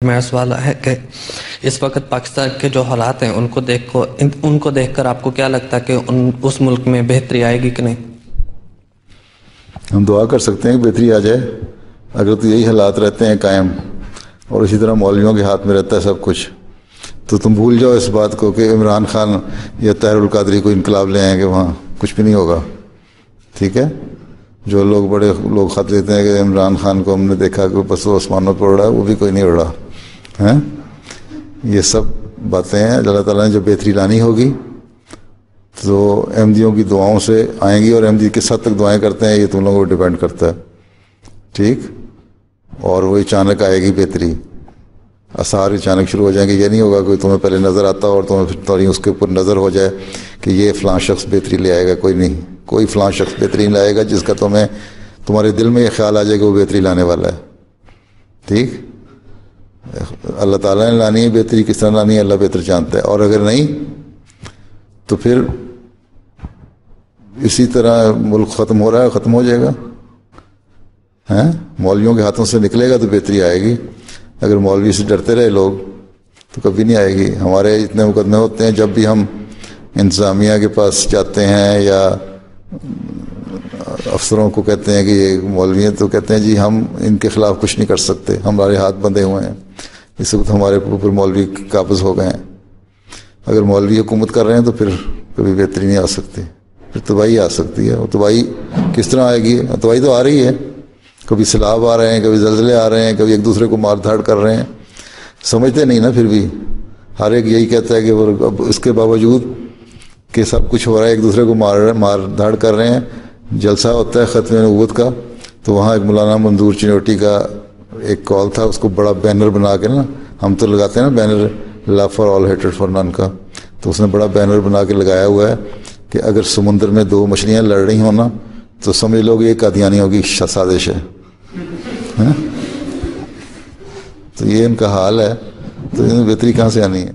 میرا سوال ہے کہ اس وقت پاکستان کے جو حالات ہیں ان کو دیکھ کر آپ کو کیا لگتا ہے کہ اس ملک میں بہتری آئے گی کہ نہیں؟ ہم دعا کر سکتے ہیں کہ بہتری آ جائے. اگر تو یہی حالات رہتے ہیں قائم اور اسی طرح مولویوں کے ہاتھ میں رہتا ہے سب کچھ، تو تم بھول جاؤ اس بات کو کہ عمران خان یا طاہر القادری کو انقلاب لے آئیں گے، وہاں کچھ بھی نہیں ہوگا. ٹھیک ہے، جو بڑے لوگ خط لیتے ہیں کہ عمران خان کو ہم نے دیکھا کہ بس وہ آسمانوں پر اڑا، وہ بھی کوئی نہیں اڑا. ہیں یہ سب باتیں ہیں. اللہ تعالیٰ نے جو بہتری لانی ہوگی تو احمدیوں کی دعاؤں سے آئیں گی، اور احمدی کس حد تک دعائیں کرتے ہیں یہ تم لوگوں کو ڈیپینڈ کرتا ہے. ٹھیک، اور وہ اچانک آئے گی بہتری، آثار اچانک شروع ہو جائیں گے. یہ نہیں ہوگا کوئی تمہیں پہلے نظر آتا اور تمہیں پھر تھوڑی اس کے اوپر نظر ہو جائے کہ یہ فلاں شخص بہتری لے آئے گا. کوئی نہیں، کوئی فلاں شخص بہتری نہیں لائے گا جس کا تمہارے دل میں یہ خیال آ جائے کہ وہ بہتری لانے والا ہے. ٹھیک، اللہ تعالیٰ نے لانی ہے بہتری، کس طرح لانی ہے اللہ بہتر جانتا ہے. اور اگر نہیں تو پھر اسی طرح ملک ختم ہو رہا ہے، ختم ہو جائے گا. ہیں مولویوں کے ہاتھوں سے نکلے گا تو بہتری آئے گی. اگر مولوی سے ڈرتے رہے لوگ تو کبھی نہیں آئے گی. ہمارے اتنے مقدمے ہوتے ہیں، جب بھی ہم انتظامیہ کے پاس جاتے ہیں یا افسروں کو کہتے ہیں کہ یہ مولوی ہیں، تو کہتے ہیں جی ہم ان کے خلاف کچھ نہیں کر سکتے، ہمارے ہاتھ بندھے ہوئے ہیں، اس وقت ہمارے اوپر مولوی قابض ہو گئے ہیں. اگر مولوی حکومت کر رہے ہیں تو پھر کبھی بہتری نہیں آ سکتی، پھر تباہی آ سکتی ہے. اور تباہی کس طرح آئے گی؟ تباہی تو آ رہی ہے، کبھی سیلاب آ رہے ہیں، کبھی زلزلے آ رہے ہیں، کبھی ایک دوسرے کو مار دھاڑ کر رہے ہیں. سمجھتے نہیں نا. پھر بھی ہر ایک یہی کہتا ہے کہ وہ اب اس کے باوجود کہ سب کچھ ہو رہا ہے، ایک دوسرے کو مار دھاڑ کر رہے ہیں. جلسہ ہوتا ہے ختم نبوت کا، تو وہاں ایک مولانا منظور چنوٹی کا ایک کال تھا، اس کو بڑا بینر بنا کے نا، ہم تو لگاتے ہیں نا بینر لو فار آل ہیٹڈ فار نن کا، تو اس نے بڑا بینر بنا کے لگایا ہوا ہے کہ اگر سمندر میں دو مچھلیاں لڑ رہی ہوں نا تو سمجھ لو کہ یہ قادیانیوں کی سازش ہے. تو یہ ان کا حال ہے. تو بہتری کہاں سے آنی ہے؟